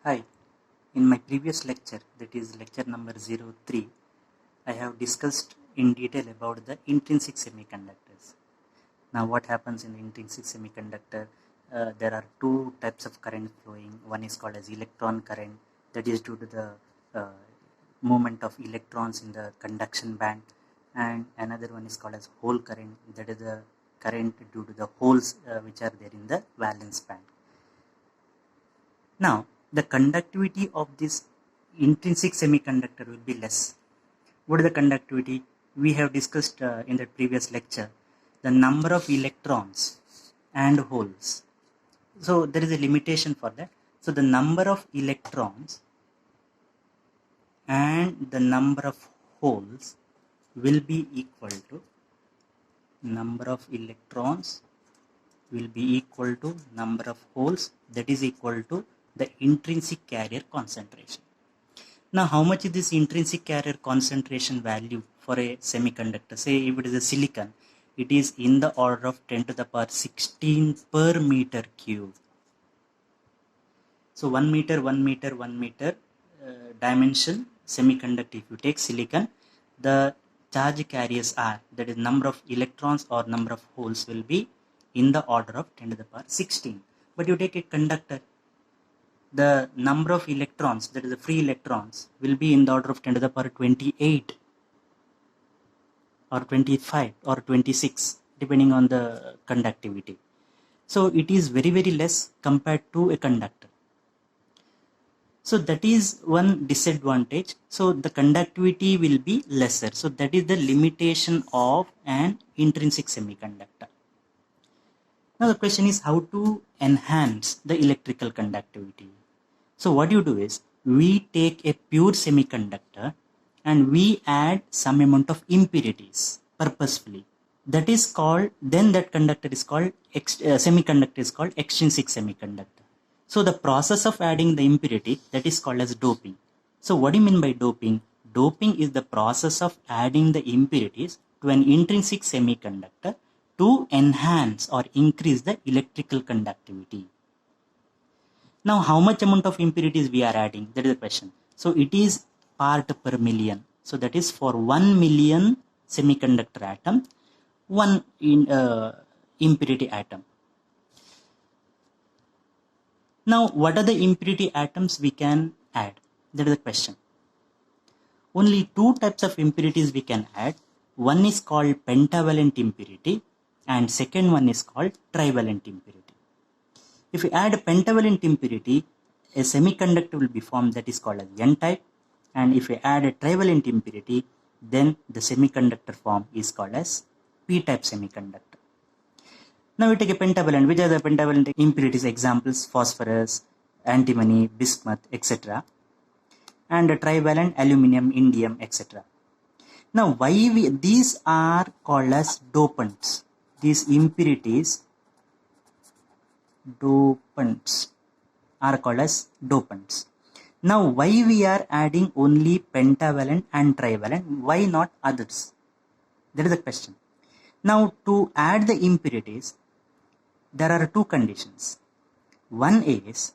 Hi, in my previous lecture, that is lecture number 03, I have discussed in detail about the intrinsic semiconductors. Now what happens in the intrinsic semiconductor? There are two types of current flowing. One is called as electron current, that is due to the movement of electrons in the conduction band, and another one is called as hole current, that is the current due to the holes which are there in the valence band. Now, the conductivity of this intrinsic semiconductor will be less. What is the conductivity? We have discussed in the previous lecture the number of electrons and holes. So, there is a limitation for that. So, the number of electrons and the number of holes will be equal to number of electrons will be equal to number of holes, that is equal to the intrinsic carrier concentration. Now, how much is this intrinsic carrier concentration value for a semiconductor? Say if it is a silicon, it is in the order of 10 to the power 16 per meter cube. So 1 meter dimension semiconductor, if you take silicon, the charge carriers are, that is number of electrons or number of holes will be in the order of 10 to the power 16. But you take a conductor, the number of electrons, that is the free electrons, will be in the order of 10 to the power 28 or 25 or 26 depending on the conductivity. So it is very less compared to a conductor. So that is one disadvantage. So the conductivity will be lesser. So that is the limitation of an intrinsic semiconductor. Now the question is how to enhance the electrical conductivity. So what you do is, we take a pure semiconductor and we add some amount of impurities purposefully. That is called, then that conductor is called, semiconductor is called extrinsic semiconductor. So the process of adding the impurity, that is called as doping. So what do you mean by doping? Doping is the process of adding the impurities to an intrinsic semiconductor to enhance or increase the electrical conductivity. Now, how much amount of impurities we are adding? That is the question. So it is part per million. So that is for 1 million semiconductor atom, one impurity atom. Now, what are the impurity atoms we can add? That is the question. Only two types of impurities we can add. One is called pentavalent impurity and second one is called trivalent impurity. If we add a pentavalent impurity, a semiconductor will be formed that is called as N-type, and if we add a trivalent impurity, then the semiconductor form is called as P-type semiconductor. Now we take a pentavalent. Which are the pentavalent impurities? Examples: phosphorus, antimony, bismuth, etc. And a trivalent: aluminum, indium, etc. Now these are called as dopants. These impurities, dopants, are called as dopants. Now why we are adding only pentavalent and trivalent? Why not others? That is the question. Now to add the impurities, there are two conditions. One is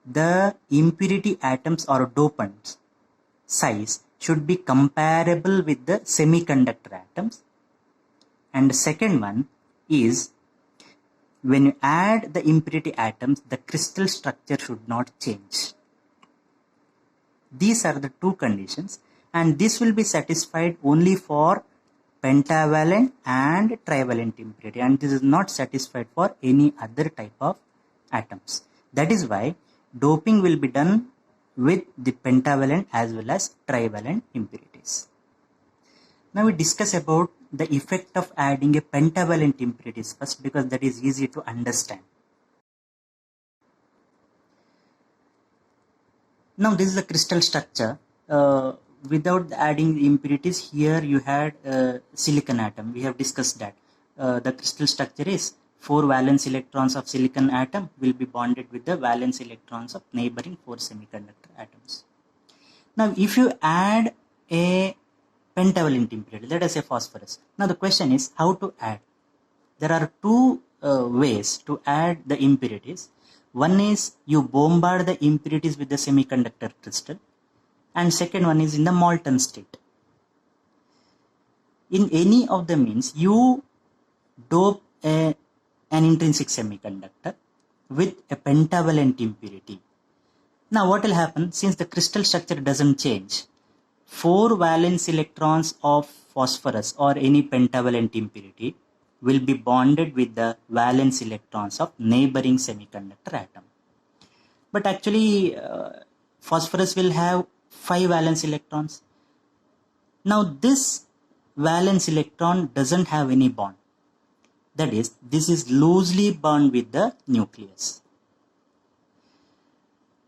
the impurity atoms or dopants size should be comparable with the semiconductor atoms, and the second one is when you add the impurity atoms, the crystal structure should not change. These are the two conditions, and this will be satisfied only for pentavalent and trivalent impurity, and this is not satisfied for any other type of atoms. That is why doping will be done with the pentavalent as well as trivalent impurities. Now we discuss about the effect of adding a pentavalent impurities first, because that is easy to understand. Now this is the crystal structure. Without adding the impurities, here you had silicon atom. We have discussed that. The crystal structure is 4 valence electrons of silicon atom will be bonded with the valence electrons of neighboring 4 semiconductor atoms. Now if you add a pentavalent impurity, let us say phosphorus. Now the question is how to add. There are two ways to add the impurities. One is you bombard the impurities with the semiconductor crystal, and second one is in the molten state. In any of the means, you dope an intrinsic semiconductor with a pentavalent impurity. Now what will happen, since the crystal structure doesn't change, 4 valence electrons of phosphorus or any pentavalent impurity will be bonded with the valence electrons of neighboring semiconductor atom. But actually phosphorus will have 5 valence electrons. Now this valence electron doesn't have any bond. That is, this is loosely bound with the nucleus.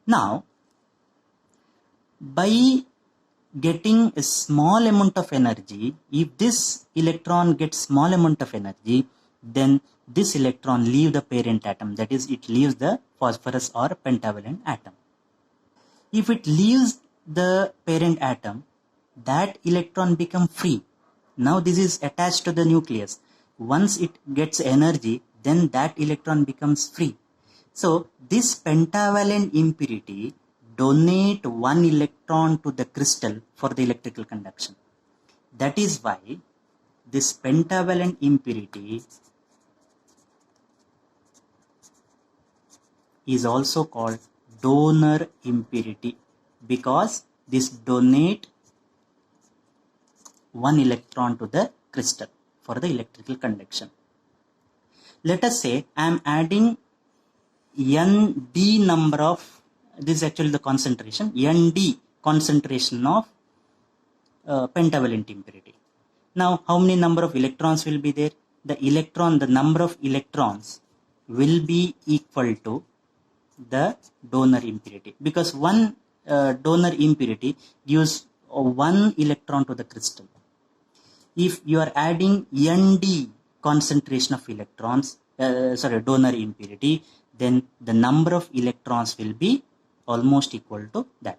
Now, by getting a small amount of energy, if this electron gets small amount of energy, then this electron leaves the parent atom, that is, it leaves the phosphorus or pentavalent atom. If it leaves the parent atom, that electron becomes free. Now this is attached to the nucleus. Once it gets energy, then that electron becomes free. So this pentavalent impurity donate 1 electron to the crystal for the electrical conduction. That is why this pentavalent impurity is also called donor impurity, because this donate 1 electron to the crystal for the electrical conduction. Let us say I am adding ND number of, this is actually the concentration, ND concentration of pentavalent impurity. Now how many number of electrons will be there? The number of electrons will be equal to the donor impurity, because one donor impurity gives 1 electron to the crystal. If you are adding ND concentration of electrons, donor impurity, then the number of electrons will be almost equal to that.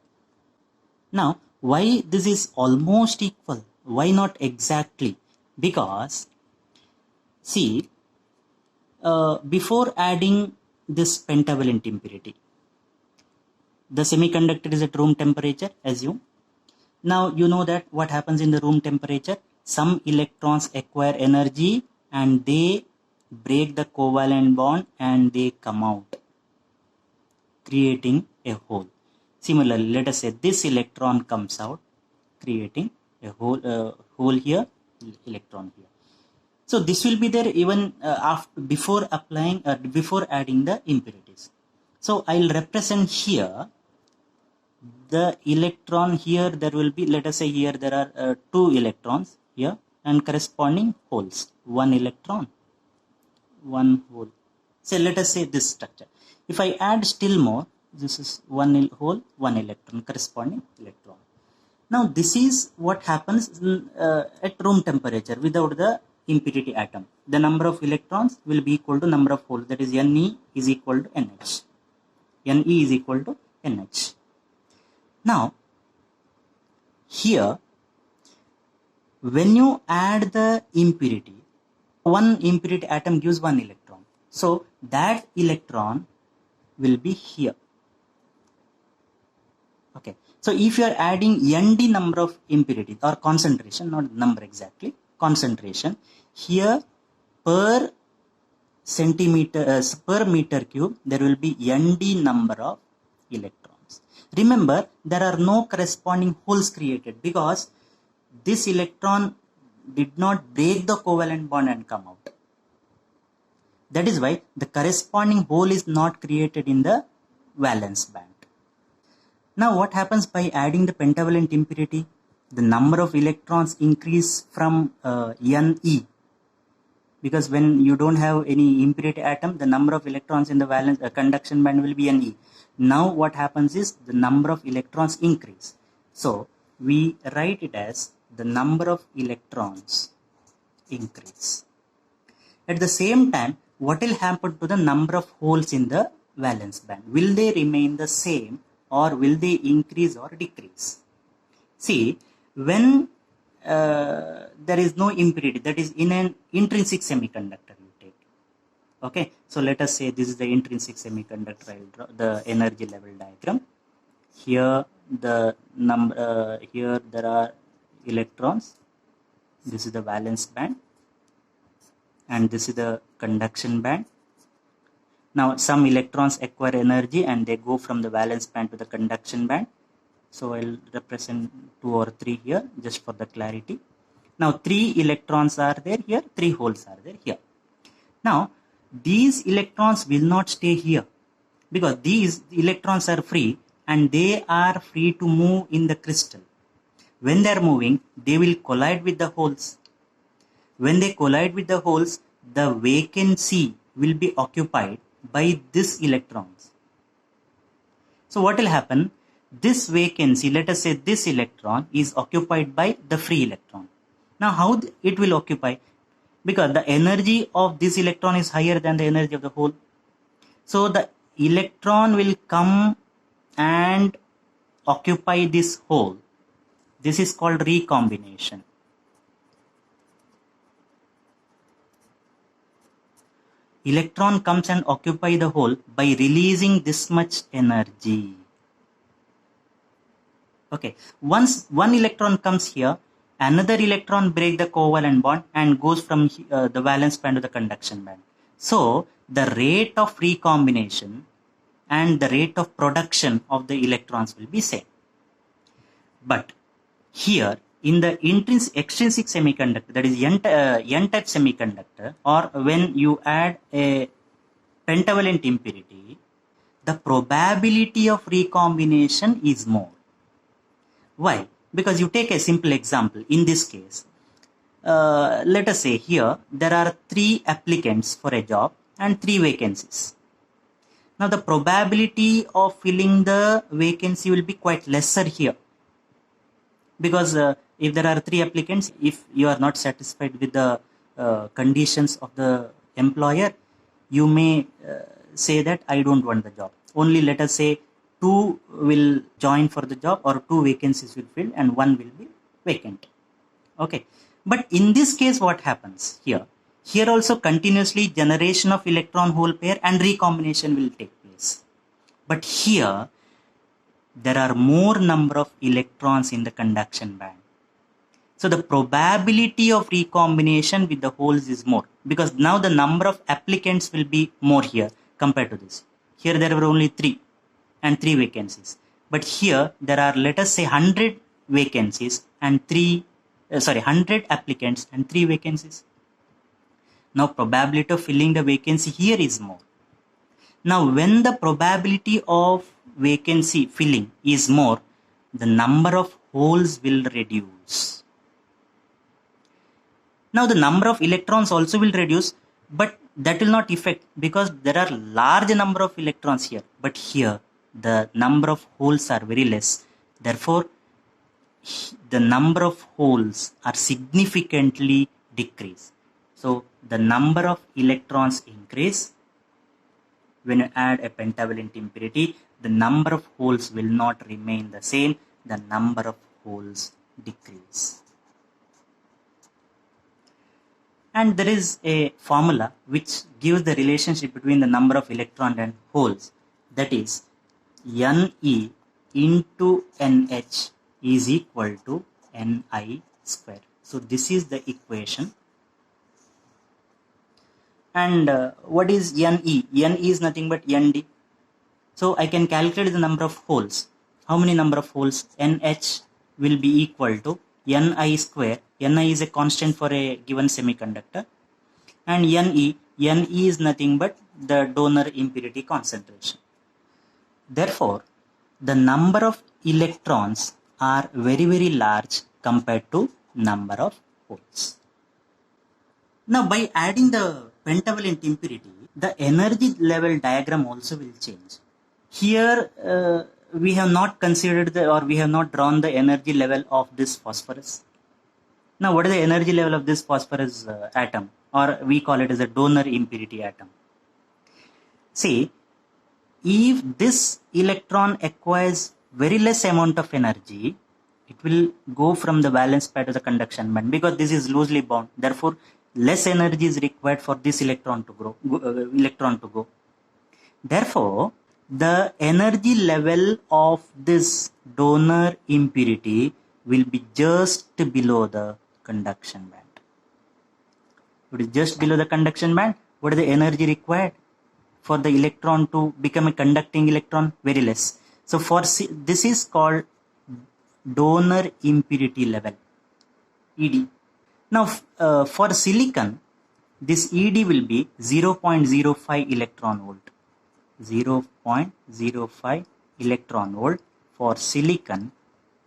Now, why this is almost equal? Why not exactly? Because, see, before adding this pentavalent impurity, the semiconductor is at room temperature, assume. Now, you know that what happens in the room temperature? Some electrons acquire energy and they break the covalent bond and they come out, creating a hole. Similarly, let us say this electron comes out, creating a hole here, electron here. So this will be there even before adding the impurities. So I'll represent here the electron here. There will be, let us say here there are 2 electrons here and corresponding holes. 1 electron, 1 hole. So let us say this structure. If I add still more, this is 1 hole, 1 electron, corresponding electron. Now this is what happens at room temperature without the impurity atom. The number of electrons will be equal to number of holes, that is Ne is equal to NH. Ne is equal to NH. Now here, when you add the impurity, 1 impurity atom gives 1 electron. So that electron will be here. Okay. So if you are adding ND number of impurities or concentration, not number exactly, concentration, here per centimeter, per meter cube, there will be ND number of electrons. Remember, there are no corresponding holes created because this electron did not break the covalent bond and come out. That is why the corresponding hole is not created in the valence band. Now what happens by adding the pentavalent impurity? The number of electrons increase from Ne, because when you don't have any impurity atom, the number of electrons in the valence conduction band will be Ne. Now what happens is the number of electrons increase. So we write it as the number of electrons increase. At the same time, what will happen to the number of holes in the valence band? Will they remain the same or will they increase or decrease? See, when there is no impurity, that is in an intrinsic semiconductor you take. Okay, so let us say this is the intrinsic semiconductor. I'll draw the energy level diagram. Here here there are electrons. This is the valence band, and this is the conduction band. Now some electrons acquire energy and they go from the valence band to the conduction band. So I'll represent 2 or 3 here just for the clarity. Now 3 electrons are there here, 3 holes are there here. Now these electrons will not stay here because these electrons are free and they are free to move in the crystal. When they are moving, they will collide with the holes. When they collide with the holes, the vacancy will be occupied by these electrons. So what will happen? This vacancy, let us say this electron is occupied by the free electron. Now how it will occupy? Because the energy of this electron is higher than the energy of the hole. So the electron will come and occupy this hole. This is called recombination. Electron comes and occupy the hole by releasing this much energy. Okay, once one electron comes here, another electron break the covalent bond and goes from the valence band to the conduction band. So the rate of recombination and the rate of production of the electrons will be same. But here in the extrinsic semiconductor, that is n-type semiconductor, or when you add a pentavalent impurity, the probability of recombination is more. Why? Because you take a simple example. In this case, let us say here there are 3 applicants for a job and 3 vacancies. Now the probability of filling the vacancy will be quite lesser here, because if there are 3 applicants, if you are not satisfied with the conditions of the employer, you may say that I don't want the job. Only let us say 2 will join for the job, or 2 vacancies will fill and 1 will be vacant. Okay, but in this case what happens here? Here also continuously generation of electron hole pair and recombination will take place. But here there are more number of electrons in the conduction band. So the probability of recombination with the holes is more, because now the number of applicants will be more here compared to this. Here there were only 3 and 3 vacancies. But here there are, let us say, 100 vacancies and 100 applicants and 3 vacancies. Now probability of filling the vacancy here is more. Now when the probability of vacancy filling is more, the number of holes will reduce. Now the number of electrons also will reduce, but that will not affect because there are large number of electrons here. But here the number of holes are very less. Therefore, the number of holes are significantly decreased. So the number of electrons increase. When you add a pentavalent impurity, the number of holes will not remain the same. The number of holes decrease. And there is a formula which gives the relationship between the number of electrons and holes. That is, Ne into NH is equal to Ni square. So this is the equation. And what is Ne? Ne is nothing but Nd. So I can calculate the number of holes. How many number of holes? NH will be equal to Ni square. Ni is a constant for a given semiconductor. And Ne is nothing but the donor impurity concentration. Therefore, the number of electrons are very, very large compared to number of holes. Now by adding the pentavalent impurity, the energy level diagram also will change. Here we have not considered we have not drawn the energy level of this phosphorus. Now what is the energy level of this phosphorus atom, or we call it as a donor impurity atom? See, if this electron acquires very less amount of energy, it will go from the valence pair to the conduction band, because this is loosely bound. Therefore, less energy is required for this electron to go. Therefore, the energy level of this donor impurity will be just below the conduction band. It is just below the conduction band. What is the energy required for the electron to become a conducting electron? Very less. So for this is called donor impurity level, ED. Now for silicon, this ED will be 0.05 electron volt. 0.05 electron volt for silicon,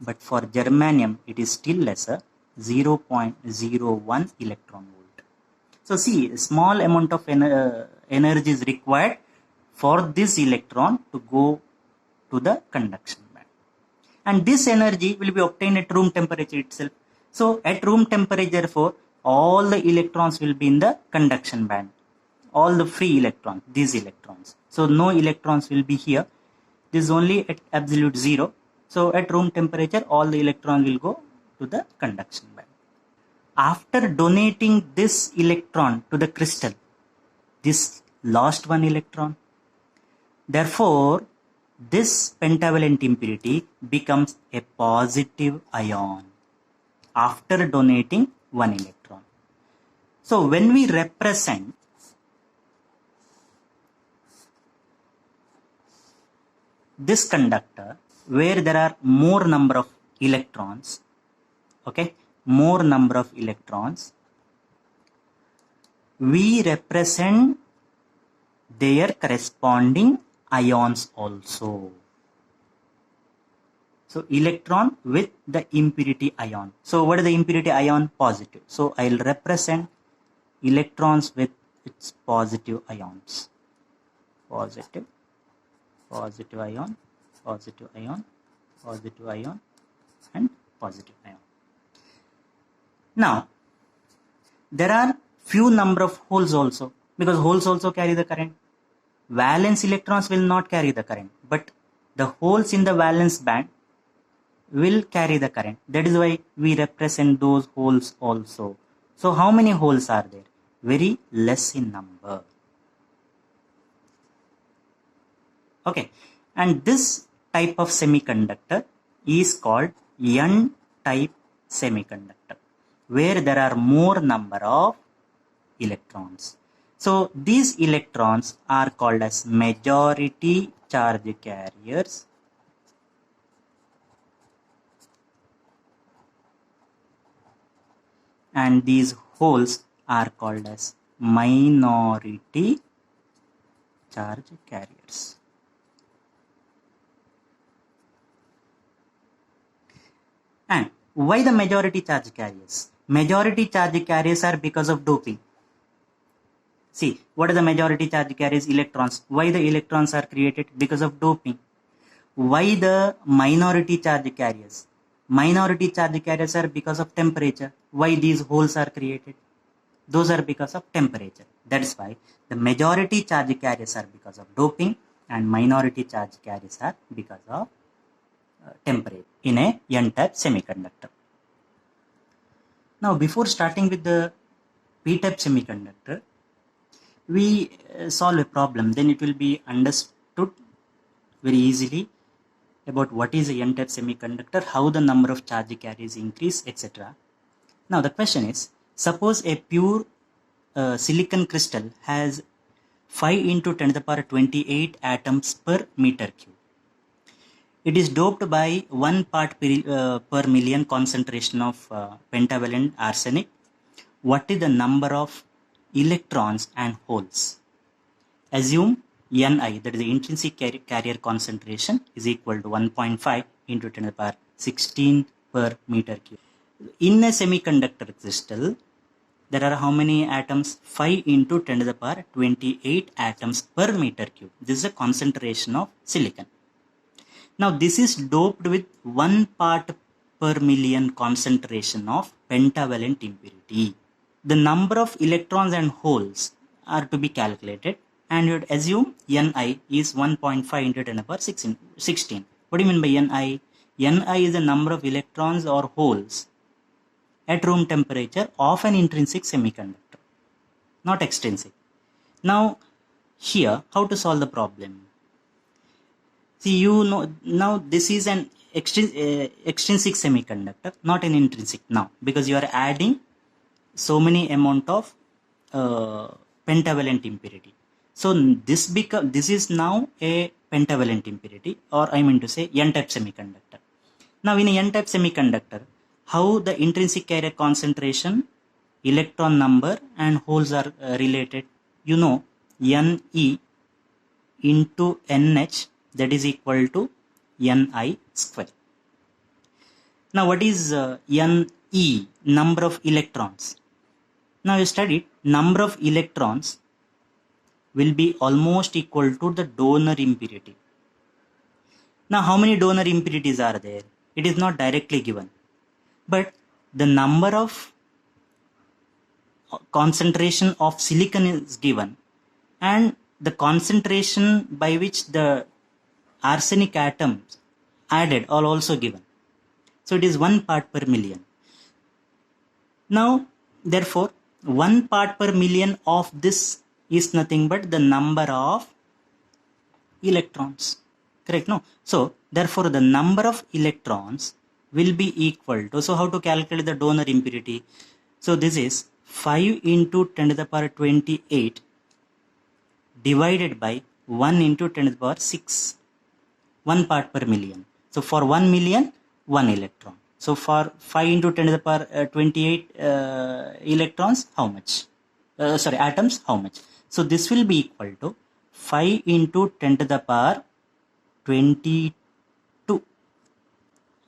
but for germanium it is still lesser, 0.01 electron volt. So see, small amount of energy is required for this electron to go to the conduction band, and this energy will be obtained at room temperature itself. So at room temperature, therefore all the electrons will be in the conduction band, all the free electrons, these electrons. So no electrons will be here. This is only at absolute zero. So at room temperature, all the electrons will go to the conduction band. After donating this electron to the crystal, this lost one electron, therefore this pentavalent impurity becomes a positive ion after donating one electron. So when we represent this conductor where there are more number of electrons, okay, more number of electrons, we represent their corresponding ions also. So electron with the impurity ion. So what is the impurity ion? Positive. So I will represent electrons with its positive ions. Positive ion, positive ion, positive ion, and positive ion. Now, there are few number of holes also, because holes also carry the current. Valence electrons will not carry the current, but the holes in the valence band will carry the current. That is why we represent those holes also. So how many holes are there? Very less in number. Okay, and this type of semiconductor is called N-type semiconductor, where there are more number of electrons. So these electrons are called as majority charge carriers, and these holes are called as minority charge carriers. And why the majority charge carriers? Majority charge carriers are because of doping. See, what are the majority charge carriers? Electrons. Why the electrons are created? Because of doping. Why the minority charge carriers? Minority charge carriers are because of temperature. Why these holes are created? Those are because of temperature. That is why the majority charge carriers are because of doping, and minority charge carriers are because of temperature in a N-type semiconductor. Now, before starting with the P-type semiconductor, we solve a problem. Then it will be understood very easily about what is a N-type semiconductor, how the number of charge carriers increase, etc. Now the question is, suppose a pure silicon crystal has 5 into 10 to the power 28 atoms per meter cube. It is doped by 1 part per million concentration of pentavalent arsenic. What is the number of electrons and holes? Assume Ni, that is the intrinsic carrier concentration, is equal to 1.5 into 10 to the power 16 per meter cube. In a semiconductor crystal, there are how many atoms? 5 into 10 to the power 28 atoms per meter cube. This is the concentration of silicon. Now this is doped with 1 part per million concentration of pentavalent impurity. The number of electrons and holes are to be calculated, and you would assume Ni is 1.5 into 10 to the power 16. What do you mean by Ni? Ni is the number of electrons or holes at room temperature of an intrinsic semiconductor. not extrinsic. Now here, how to solve the problem? See, you know, now this is an extrinsic semiconductor, not an intrinsic now, because you are adding so many amount of pentavalent impurity. So this is now a pentavalent impurity, or I mean to say n-type semiconductor. Now in a n-type semiconductor, how the intrinsic carrier concentration, electron number and holes are related? You know, Ne into NH, that is equal to Ni square. Now what is Ne, number of electrons? Now you studied number of electrons will be almost equal to the donor impurity. Now how many donor impurities are there? It is not directly given, but the number of concentration of silicon is given, and the concentration by which the arsenic atoms added are also given. So it is 1 part per million. Now therefore 1 part per million of this is nothing but the number of electrons, correct? No, so therefore the number of electrons will be equal to, so how to calculate the donor impurity? So this is 5 into 10 to the power 28 divided by 1 into 10 to the power 6, 1 part per million. So for 1 million, 1 electron. So for 5 into 10 to the power 28 electrons, how much? Atoms, how much? So this will be equal to 5 into 10 to the power 22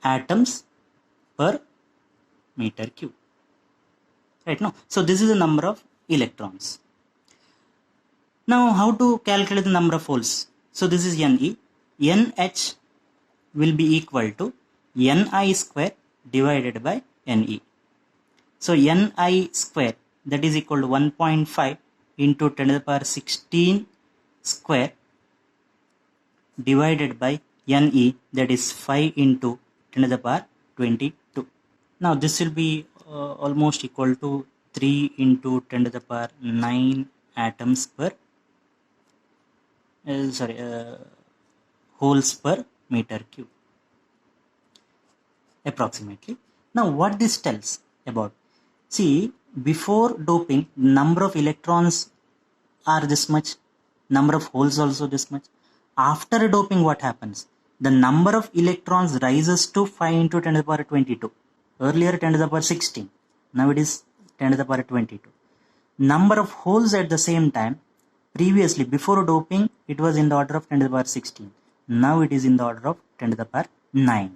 atoms per meter cube. Right now, so this is the number of electrons. Now how to calculate the number of holes? So this is Ne. NH will be equal to Ni square divided by Ne. So Ni square, that is equal to 1.5 into 10 to the power 16 square divided by Ne, that is 5 into 10 to the power 22. Now this will be almost equal to 3 into 10 to the power 9 atoms per holes per meter cube approximately. Now what this tells about? See, before doping, number of electrons are this much, number of holes also this much. After doping, what happens? The number of electrons rises to 5 into 10 to the power 22. Earlier 10 to the power 16. Now it is 10 to the power 22. Number of holes at the same time, previously before doping, it was in the order of 10 to the power 16. Now it is in the order of 10 to the power 9.